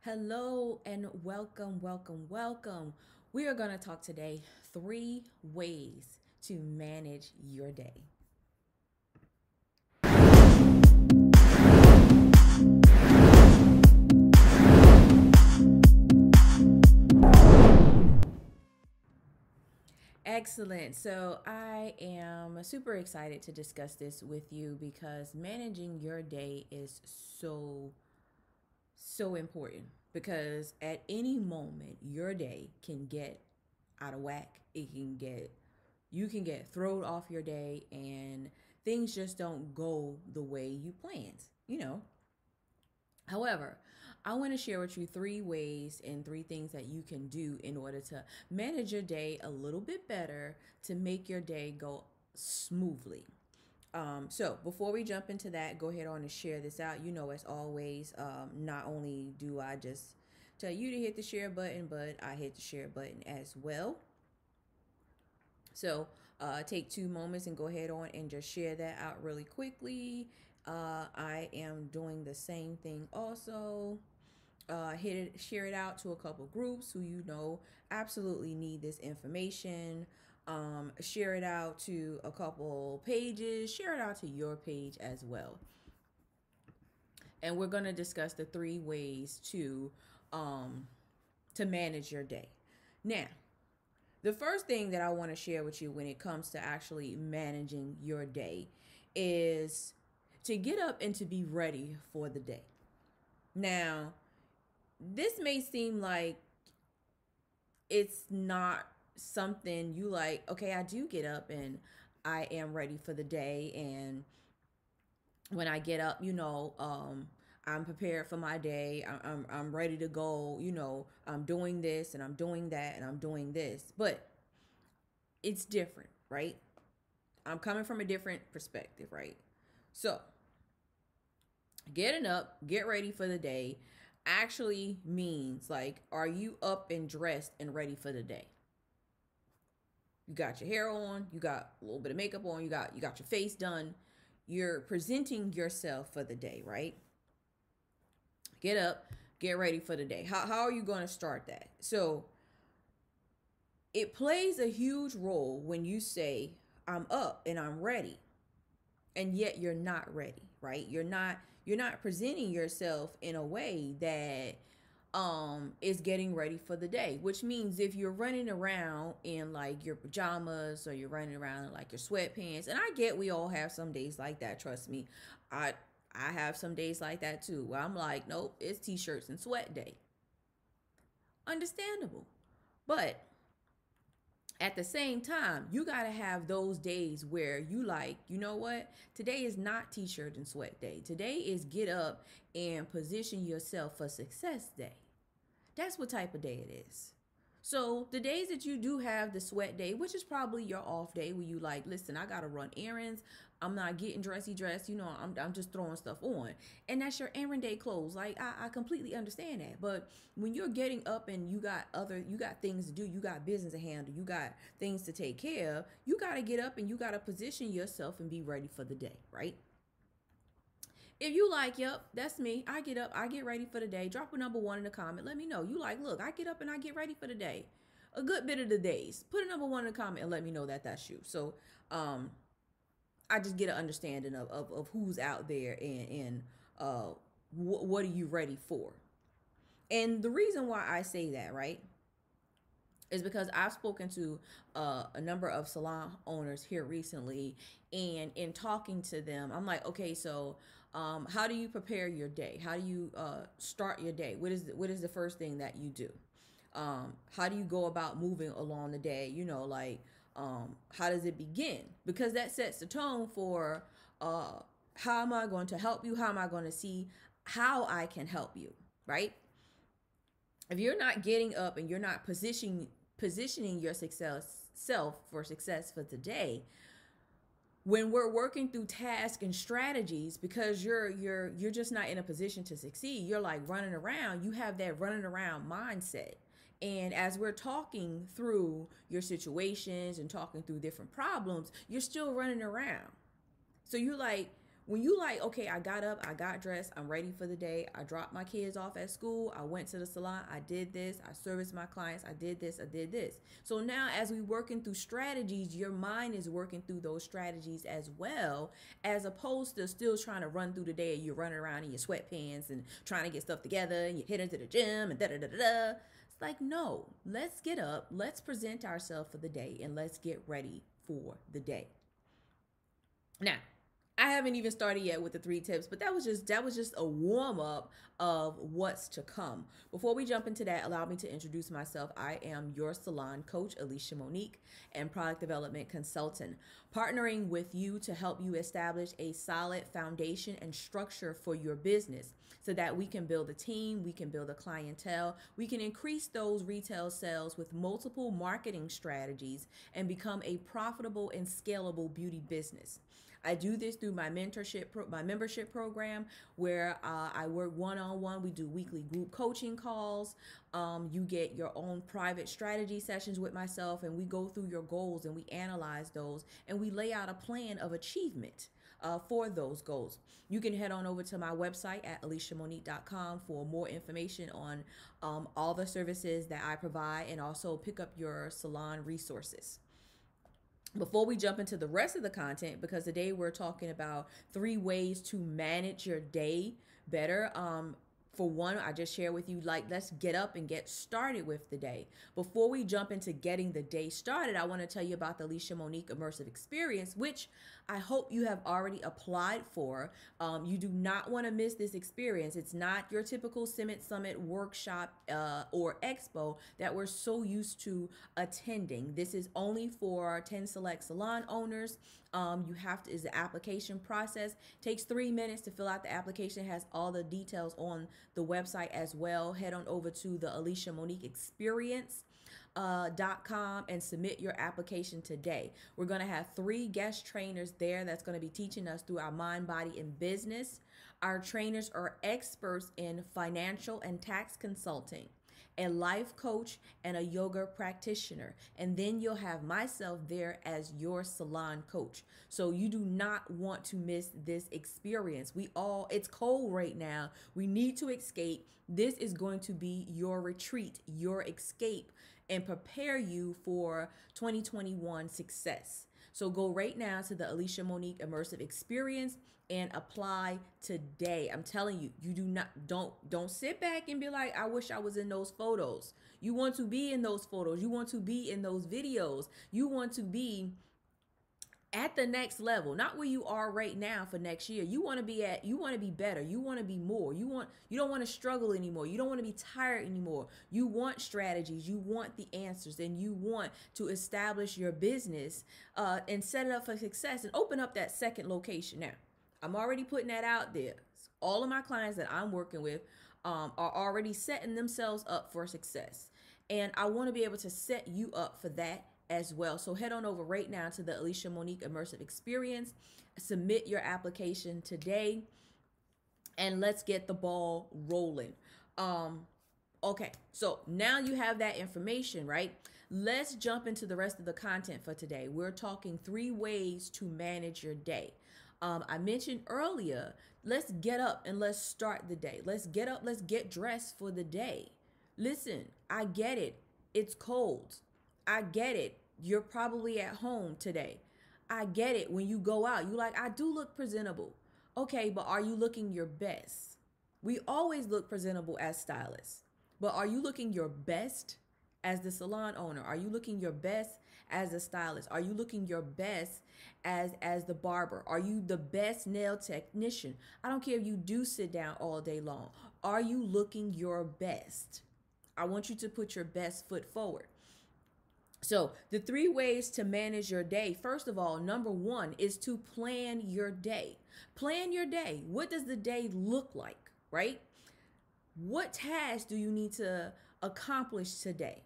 Hello and welcome, welcome, welcome. We are going to talk today 3 ways to manage your day. Excellent. So, I am super excited to discuss this with you because managing your day is so important because at any moment your day can get out of whack. You can get thrown off your day and things just don't go the way you planned. However, I want to share with you 3 ways and 3 things that you can do in order to manage your day a little bit better to make your day go smoothly. So before we jump into that, go ahead on and share this out. As always, not only do I just tell you to hit the share button, but I hit the share button as well. So take 2 moments and go ahead on and just share that out really quickly. I am doing the same thing also. Share it out to a couple groups who absolutely need this information. Share it out to a couple pages. Share it out to your page as well. And we're going to discuss the 3 ways um, to manage your day. Now, the first thing that I want to share with you when it comes to actually managing your day is to get up and to be ready for the day. Now, this may seem like it's not something you like. Okay, I do get up and I am ready for the day. And when I get up, I'm prepared for my day. I'm ready to go. I'm doing this and I'm doing that and I'm doing this. But it's different, right? I'm coming from a different perspective, right? So, getting up, get ready for the day actually means like, are you up and dressed and ready for the day? You got your hair on, you got a little bit of makeup on, you got your face done. You're presenting yourself for the day, right? Get up, get ready for the day. How are you going to start that? So, it plays a huge role when you say, I'm up and I'm ready, and yet you're not ready, right? You're not presenting yourself in a way that is getting ready for the day, which means if you're running around in like your pajamas or you're running around in like your sweatpants, and I get we all have some days like that, trust me. I have some days like that too, where I'm like, nope, it's t-shirts and sweat day. Understandable. But at the same time, you got to have those days where you like, you know what? Today is not t-shirt and sweat day. Today is get up and position yourself for success day. That's what type of day it is. So the days that you do have the sweat day, which is probably your off day where you like, listen, I gotta run errands. I'm not getting dressy dressed. I'm just throwing stuff on. And that's your errand day clothes. Like I completely understand that. But when you're getting up and you got things to do, you got business to handle, you got things to take care of, you gotta get up and you gotta position yourself and be ready for the day, right? If you like, yep, that's me. I get up, I get ready for the day. Drop a number 1 in the comment. Let me know. You like, look, I get up and I get ready for the day. A good bit of the days. Put a number 1 in the comment and let me know that that's you. So, I just get an understanding of who's out there and what are you ready for. And the reason why I say that, right, is because I've spoken to a number of salon owners here recently, and in talking to them, I'm like, okay, so how do you prepare your day? How do you start your day? What is the first thing that you do? How do you go about moving along the day? How does it begin? Because that sets the tone for how am I going to help you? How am I going to see how I can help you? Right? If you're not getting up and you're not positioning your success self for success for today, when we're working through tasks and strategies, because you're just not in a position to succeed, you're like running around. You have that running around mindset. And as we're talking through your situations and talking through different problems, you're still running around. So you like, when you like, okay, I got up, I got dressed, I'm ready for the day, I dropped my kids off at school, I went to the salon, I did this, I serviced my clients, I did this, I did this. So now as we working through strategies, your mind is working through those strategies as well, as opposed to still trying to run through the day. You're running around in your sweatpants and trying to get stuff together, and you hit into the gym and da da da da da. It's like, no, let's get up, let's present ourselves for the day, and let's get ready for the day. Now, I haven't even started yet with the 3 tips, but that was just a warm up of what's to come. Before we jump into that, allow me to introduce myself. I am your salon coach, Alicia Monique, and product development consultant, partnering with you to help you establish a solid foundation and structure for your business so that we can build a team, we can build a clientele, we can increase those retail sales with multiple marketing strategies and become a profitable and scalable beauty business. I do this through my my membership program, where I work one-on-one. We do weekly group coaching calls. You get your own private strategy sessions with myself, and we go through your goals and we analyze those, and we lay out a plan of achievement for those goals. You can head on over to my website at aliciamonique.com for more information on all the services that I provide, and also pick up your salon resources. Before we jump into the rest of the content, because today we're talking about 3 ways to manage your day better. For one, I just share with you, like, let's get up and get started with the day. Before we jump into getting the day started, I want to tell you about the Alicia Monique Immersive Experience, which I hope you have already applied for. You do not want to miss this experience. It's not your typical Summit workshop or expo that we're so used to attending. This is only for 10 select salon owners. You have to, is the application process. Takes 3 minutes to fill out the application. It has all the details on the website as well. Head on over to the Alicia Monique Experience .com and submit your application today. We're going to have 3 guest trainers there that's going to be teaching us through our mind, body, and business. Our trainers are experts in financial and tax consulting, a life coach, and a yoga practitioner. And then you'll have myself there as your salon coach. So you do not want to miss this experience. It's cold right now. We need to escape. This is going to be your retreat, your escape, and prepare you for 2021 success. So go right now to the Alicia Monique Immersive Experience and apply today. I'm telling you, don't sit back and be like, I wish I was in those photos. You want to be in those photos. You want to be in those videos. You want to be at the next level, not where you are right now for next year. You want to be better. You want to be more. You don't want to struggle anymore. You don't want to be tired anymore. You want strategies. You want the answers, and you want to establish your business and set it up for success and open up that second location. Now, I'm already putting that out there. All of my clients that I'm working with are already setting themselves up for success. And I want to be able to set you up for that as well. So head on over right now to the Alicia Monique Immersive Experience, submit your application today, and let's get the ball rolling. Okay, so now you have that information, right? Let's jump into the rest of the content for today. We're talking 3 ways to manage your day. I mentioned earlier, let's get up and let's start the day. Let's get up, let's get dressed for the day. Listen, I get it. It's cold. I get it. You're probably at home today. I get it. When you go out, you like, I do look presentable. Okay, but are you looking your best? We always look presentable as stylists, but are you looking your best as the salon owner? Are you looking your best as a stylist? Are you looking your best as the barber? Are you the best nail technician? I don't care if you do sit down all day long. Are you looking your best? I want you to put your best foot forward. So the 3 ways to manage your day. First of all, number 1 is to plan your day. Plan your day. What does the day look like, right? What tasks do you need to accomplish today?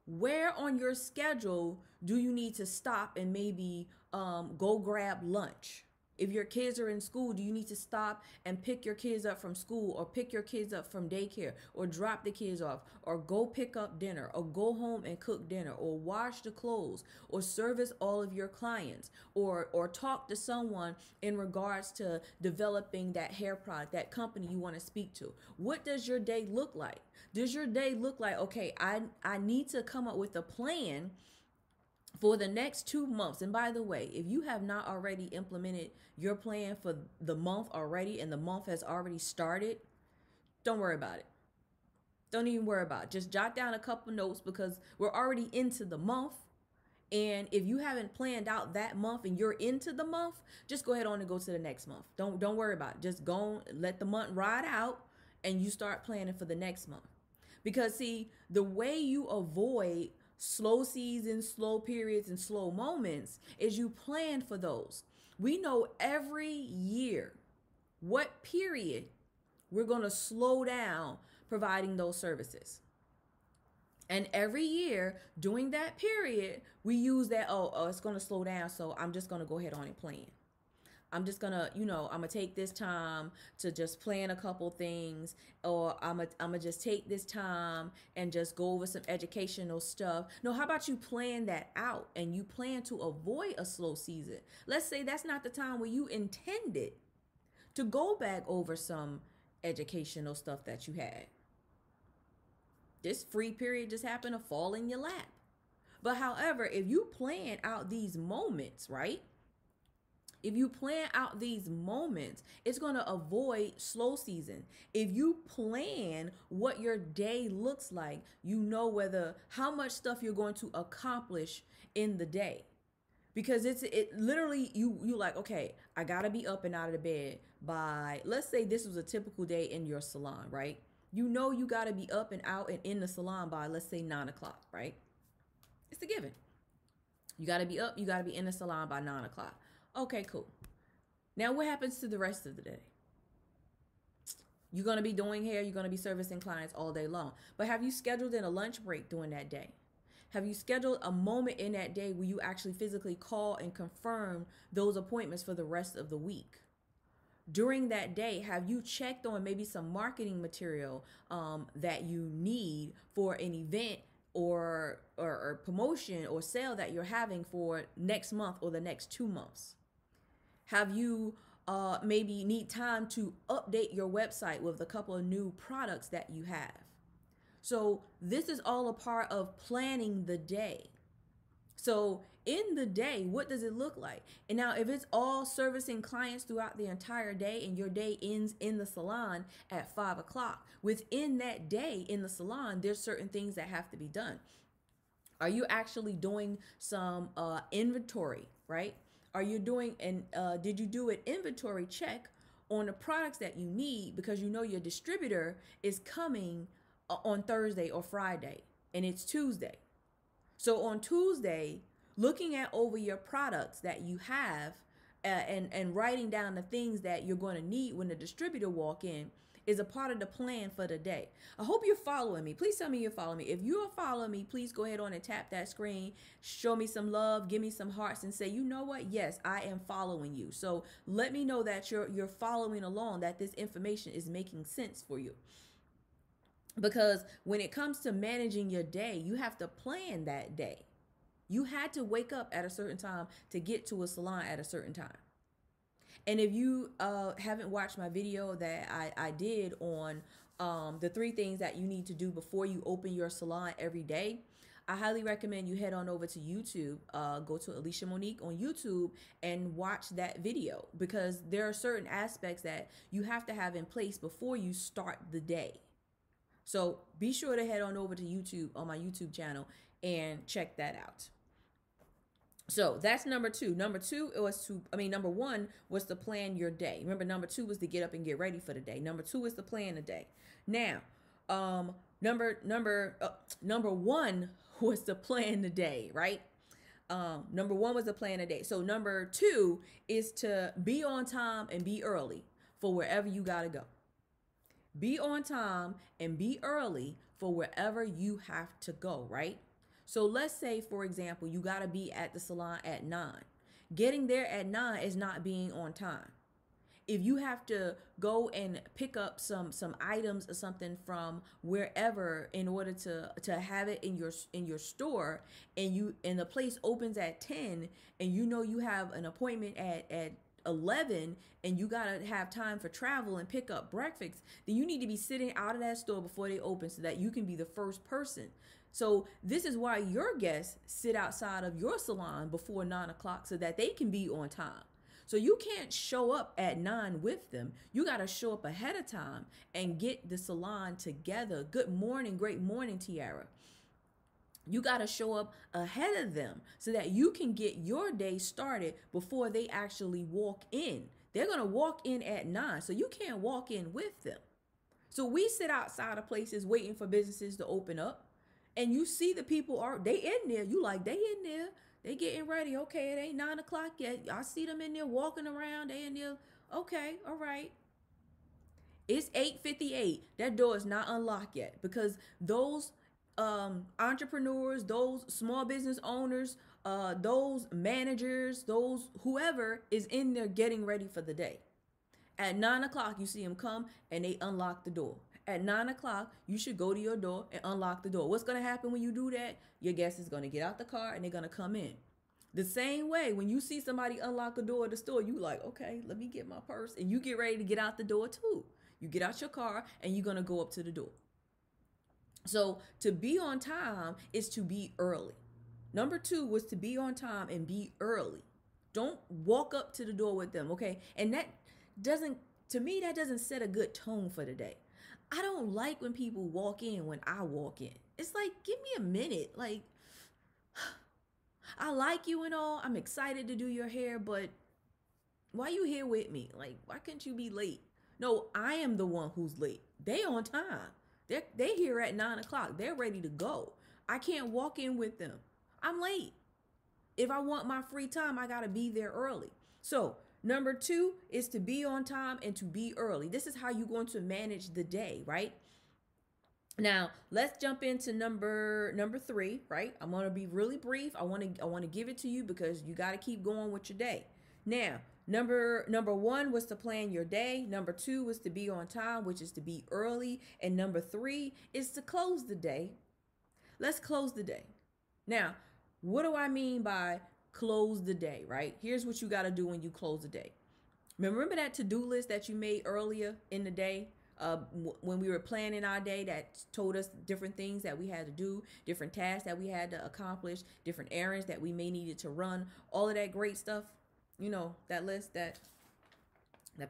Where on your schedule do you need to stop and maybe go grab lunch? If your kids are in school, do you need to stop and pick your kids up from school, or pick your kids up from daycare, or drop the kids off, or go pick up dinner, or go home and cook dinner, or wash the clothes, or service all of your clients, or talk to someone in regards to developing that hair product, that company you want to speak to? What does your day look like? Does your day look like, okay, I need to come up with a plan for the next 2 months? And by the way, if you have not already implemented your plan for the month already, and the month has already started, don't worry about it. Don't even worry about it. Just jot down a couple notes, because we're already into the month. And if you haven't planned out that month and you're into the month, just go ahead on and go to the next month. Don't worry about it. Just go let the month ride out, and you start planning for the next month. Because see, the way you avoid slow seasons, slow periods, and slow moments is you plan for those. We know every year what period we're going to slow down providing those services. And every year during that period, we use that, oh, it's going to slow down, so I'm just going to go ahead on and plan. I'm just gonna, I'm gonna take this time to just plan a couple things, or I'm gonna just take this time and just go over some educational stuff. No, how about you plan that out, and you plan to avoid a slow season? Let's say that's not the time where you intended to go back over some educational stuff that you had. This free period just happened to fall in your lap. But however, if you plan out these moments, right? If you plan out these moments, it's going to avoid slow season. If you plan what your day looks like, you know how much stuff you're going to accomplish in the day. Because it literally, you like, okay, I got to be up and out of the bed by, let's say this was a typical day in your salon, right? You know you got to be up and out and in the salon by, let's say, 9 o'clock, right? It's a given. You got to be up, you got to be in the salon by 9 o'clock. Okay, cool. Now what happens to the rest of the day? You're going to be doing hair, you're going to be servicing clients all day long. But have you scheduled in a lunch break during that day? Have you scheduled a moment in that day where you actually physically call and confirm those appointments for the rest of the week? During that day, have you checked on maybe some marketing material that you need for an event or promotion or sale that you're having for next month or the next 2 months? Have you maybe need time to update your website with a couple of new products that you have? So this is all a part of planning the day. So in the day, what does it look like? And now if it's all servicing clients throughout the entire day, and your day ends in the salon at 5 o'clock, within that day in the salon, there's certain things that have to be done. Are you actually doing some inventory, right? Are you doing, and did you do an inventory check on the products that you need, because you know your distributor is coming on Thursday or Friday, and it's Tuesday. So on Tuesday, looking at over your products that you have and writing down the things that you're going to need when the distributor walk in is a part of the plan for the day. I hope you're following me. Please tell me you're following me. If you are following me, please go ahead on and tap that screen. Show me some love. Give me some hearts and say, you know what? Yes, I am following you. So let me know that you're following along, that this information is making sense for you. Because when it comes to managing your day, you have to plan that day. You had to wake up at a certain time to get to a salon at a certain time. And if you haven't watched my video that I did on the 3 things that you need to do before you open your salon every day, I highly recommend you head on over to YouTube, go to Alicia Monique on YouTube and watch that video, because there are certain aspects that you have to have in place before you start the day. So be sure to head on over to YouTube, on my YouTube channel, and check that out. So that's number 2. Number 1 was to plan your day. Remember, number 2 was to get up and get ready for the day. Number 2 is to plan the day. Now, number 1 was to plan the day, right? Number 1 was to plan the day. So number 2 is to be on time and be early for wherever you gotta go. Be on time and be early for wherever you have to go, right? So let's say, for example, you got to be at the salon at 9. Getting there at 9 is not being on time. If you have to go and pick up some items or something from wherever in order to have it in your store, and the place opens at 10, and you know you have an appointment at 11, and you got to have time for travel and pick up breakfast, then you need to be sitting out of that store before they open so that you can be the first person. So this is why your guests sit outside of your salon before 9 o'clock so that they can be on time. So you can't show up at 9 with them. You got to show up ahead of time and get the salon together. Good morning, great morning, Tiara. You got to show up ahead of them so that you can get your day started before they actually walk in. They're going to walk in at 9, so you can't walk in with them. So we sit outside of places waiting for businesses to open up, and you see the people they in there. You like, they in there. They getting ready. Okay, it ain't 9 o'clock yet. I see them in there walking around. They in there. Okay, all right. It's 8:58. That door is not unlocked yet because those entrepreneurs, those small business owners, those managers, those whoever is in there getting ready for the day. At 9 o'clock, you see them come and they unlock the door. At 9 o'clock, you should go to your door and unlock the door. What's going to happen when you do that? Your guest is going to get out the car and they're going to come in. The same way, when you see somebody unlock a door at the store, you like, okay, let me get my purse. And you get ready to get out the door too. You get out your car and you're going to go up to the door. So to be on time is to be early. Number 2 was to be on time and be early. Don't walk up to the door with them, okay? And that doesn't set a good tone for the day. I don't like when people walk in when I walk in. It's like, give me a minute. Like, I like you and all. I'm excited to do your hair, but why you here with me? Like, why couldn't you be late? No, I am the one who's late. They on time. They here at 9 o'clock. They're ready to go. I can't walk in with them. I'm late. If I want my free time, I got to be there early. So number 2 is to be on time and to be early. This is how you're going to manage the day, right? Now, let's jump into number 3, right? I'm going to be really brief. I want to give it to you because you got to keep going with your day. Now, number 1 was to plan your day. Number 2 was to be on time, which is to be early. And number 3 is to close the day. Let's close the day. Now, what do I mean by close the day, right? Here's what you got to do when you close the day. Remember that to-do list that you made earlier in the day when we were planning our day that told us different things that we had to do, different tasks that we had to accomplish, different errands that we may needed to run, all of that great stuff. You know, that list, that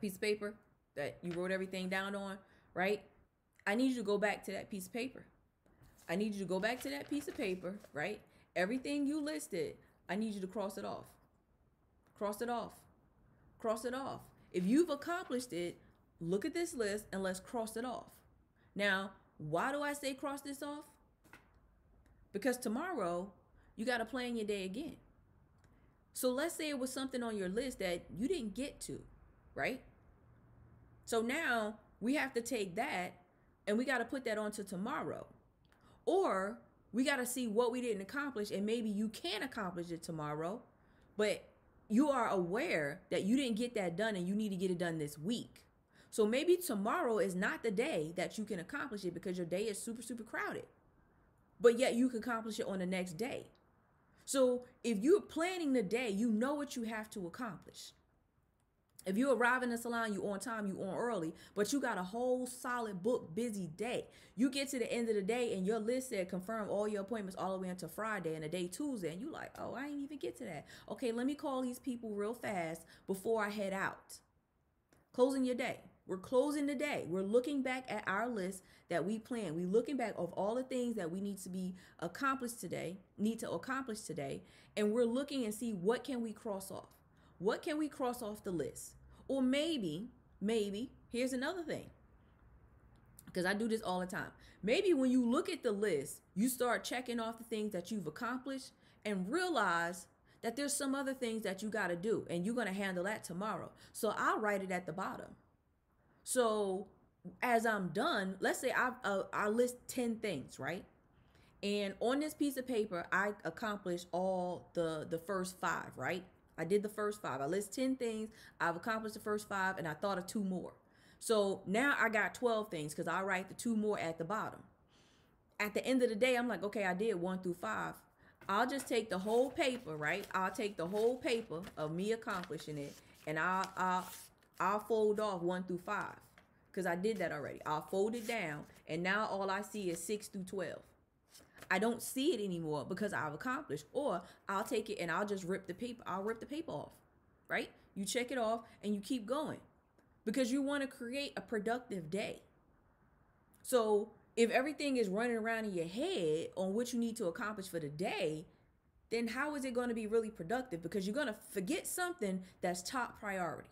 piece of paper that you wrote everything down on, right? I need you to go back to that piece of paper. I need you to go back to that piece of paper, right? Everything you listed, I need you to cross it off. Cross it off. Cross it off. If you've accomplished it, look at this list and let's cross it off. Now, why do I say cross this off? Because tomorrow, you got to plan your day again. So let's say it was something on your list that you didn't get to, right? So now we have to take that and we got to put that onto tomorrow. Or we got to see what we didn't accomplish, and maybe you can accomplish it tomorrow, but you are aware that you didn't get that done and you need to get it done this week. So maybe tomorrow is not the day that you can accomplish it because your day is super, super crowded, but yet you can accomplish it on the next day. So if you're planning the day, you know what you have to accomplish. If you arrive in the salon, you on time, you on early, but you got a whole solid book busy day. You get to the end of the day and your list said confirm all your appointments all the way until Friday and the day Tuesday. And you like, oh, I ain't even get to that. Okay, let me call these people real fast before I head out. Closing your day. We're closing the day. We're looking back at our list that we planned. We're looking back of all the things that we need to accomplish today. And we're looking and see what can we cross off. What can we cross off the list? Or maybe, here's another thing, because I do this all the time. Maybe when you look at the list, you start checking off the things that you've accomplished and realize that there's some other things that you got to do, and you're going to handle that tomorrow. So I'll write it at the bottom. So as I'm done, let's say I list 10 things, right? And on this piece of paper, I accomplished all the first 5, right? I did the first 5. I list 10 things. I've accomplished the first 5, and I thought of 2 more. So now I got 12 things because I write the 2 more at the bottom. At the end of the day, I'm like, okay, I did 1 through 5. I'll just take the whole paper, right? I'll take the whole paper of me accomplishing it, and I'll fold off 1 through 5 because I did that already. I'll fold it down, and now all I see is 6 through 12. I don't see it anymore because I've accomplished. Or I'll take it and I'll just rip the paper. I'll rip the paper off, right? You check it off and you keep going because you want to create a productive day. So if everything is running around in your head on what you need to accomplish for the day, then how is it going to be really productive? Because you're going to forget something that's top priority.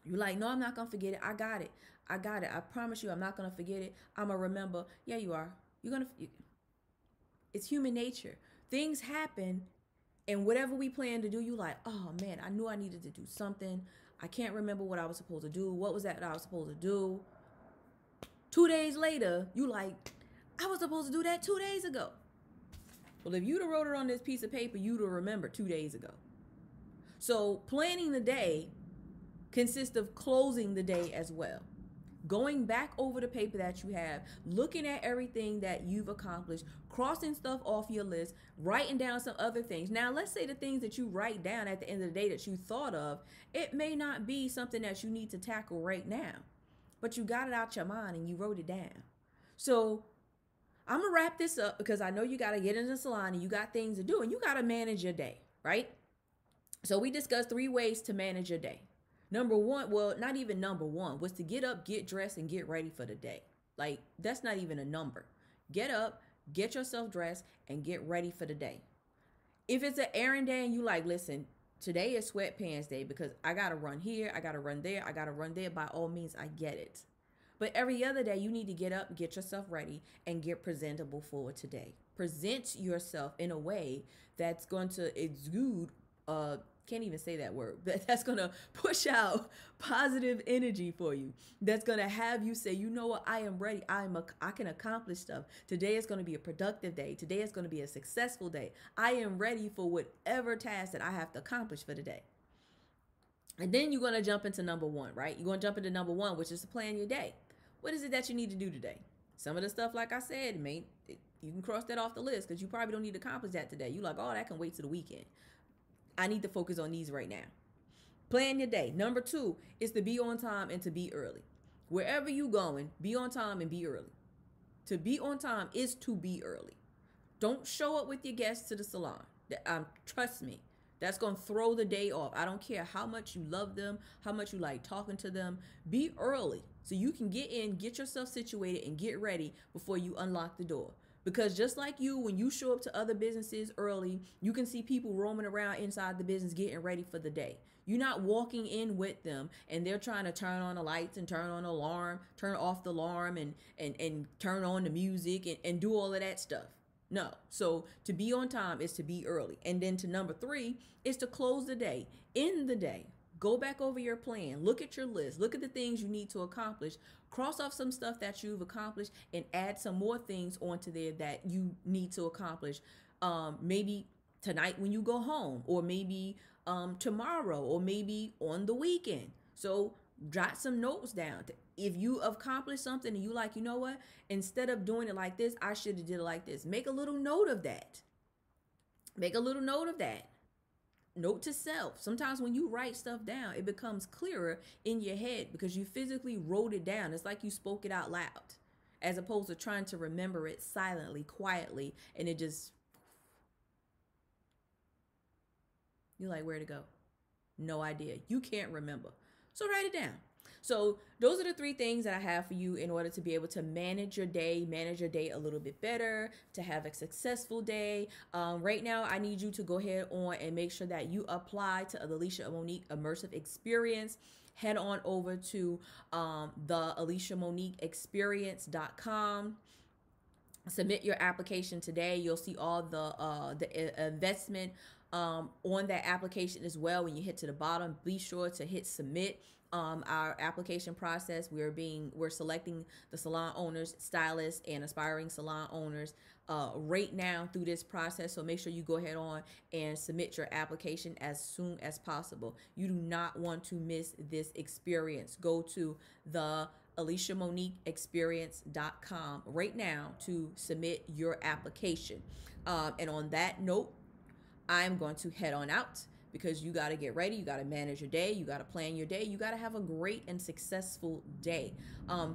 You're like, no, I'm not going to forget it. I got it. I got it. I promise you I'm not going to forget it. I'm going to remember. Yeah, you are. You're going to... It's human nature. Things happen, and whatever we plan to do, you like, oh man, I knew I needed to do something. I can't remember what I was supposed to do. What was that I was supposed to do? 2 days later, you like, I was supposed to do that 2 days ago. Well, if you'd have wrote it on this piece of paper, you'd have remembered 2 days ago. So planning the day consists of closing the day as well. Going back over the paper that you have, looking at everything that you've accomplished, crossing stuff off your list, writing down some other things. Now, let's say the things that you write down at the end of the day that you thought of, it may not be something that you need to tackle right now, but you got it out your mind and you wrote it down. So I'm going to wrap this up because I know you got to get in the salon and you got things to do and you got to manage your day, right? So we discussed 3 ways to manage your day. Number 1, well, not even number 1, was to get up, get dressed, and get ready for the day. Like, that's not even a number. Get up, get yourself dressed, and get ready for the day. If it's an errand day and you like, listen, today is sweatpants day because I got to run here, I got to run there, I got to run there, by all means, I get it. But every other day, you need to get up, get yourself ready, and get presentable for today. Present yourself in a way that's going to exude can't even say that word, but that's going to push out positive energy for you. That's going to have you say, you know what, I am ready. I can accomplish stuff. Today is going to be a productive day. Today is going to be a successful day. I am ready for whatever task that I have to accomplish for the day. And then you're going to jump into number 1, right? You're going to jump into number 1, which is to plan your day. What is it that you need to do today? Some of the stuff, like I said, you can cross that off the list because you probably don't need to accomplish that today. You're like, oh, that can wait till the weekend. I need to focus on these right now. Plan your day. Number 2 is to be on time and to be early. Wherever you going, be on time and be early. To be on time is to be early. Don't show up with your guests to the salon. Trust me, that's going to throw the day off. I don't care how much you love them, how much you like talking to them. Be early so you can get in, get yourself situated, and get ready before you unlock the door. Because just like you, when you show up to other businesses early, you can see people roaming around inside the business getting ready for the day. You're not walking in with them and they're trying to turn on the lights and turn on the alarm, turn off the alarm and turn on the music and do all of that stuff. No. So to be on time is to be early. And then to number 3 is to close the day. In the day, go back over your plan. Look at your list. Look at the things you need to accomplish. Cross off some stuff that you've accomplished and add some more things onto there that you need to accomplish. Maybe tonight when you go home, or maybe tomorrow, or maybe on the weekend. So jot some notes down. If you accomplish something and you like, you know what, instead of doing it like this, I should have did it like this. Make a little note of that. Make a little note of that. Note to self. Sometimes when you write stuff down, it becomes clearer in your head because you physically wrote it down. It's like you spoke it out loud, as opposed to trying to remember it silently, quietly, and it just, you're like, where to go? No idea. You can't remember. So write it down. So those are the 3 things that I have for you in order to be able to manage your day a little bit better, to have a successful day. Right now, I need you to go ahead on and make sure that you apply to the Alicia Monique Immersive Experience. Head on over to the AliciaMoniqueExperience.com. Submit your application today. You'll see all the investment On that application as well, when you hit to the bottom, be sure to hit submit. Our application process, we're selecting the salon owners, stylists, and aspiring salon owners right now through this process. So make sure you go ahead on and submit your application as soon as possible. You do not want to miss this experience. Go to the AliciaMoniqueExperience.com right now to submit your application. And on that note, I'm going to head on out because you got to get ready. You got to manage your day. You got to plan your day. You got to have a great and successful day.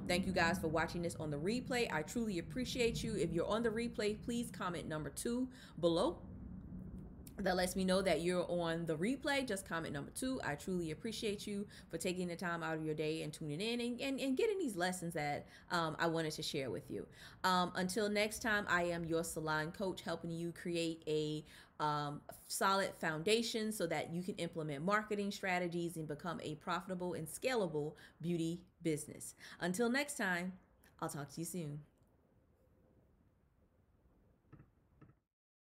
Thank you guys for watching this on the replay. I truly appreciate you. If you're on the replay, please comment number 2 below. That lets me know that you're on the replay. Just comment number 2. I truly appreciate you for taking the time out of your day and tuning in and getting these lessons that I wanted to share with you. Until next time, I am your salon coach, helping you create a solid foundation so that you can implement marketing strategies and become a profitable and scalable beauty business. Until next time, I'll talk to you soon.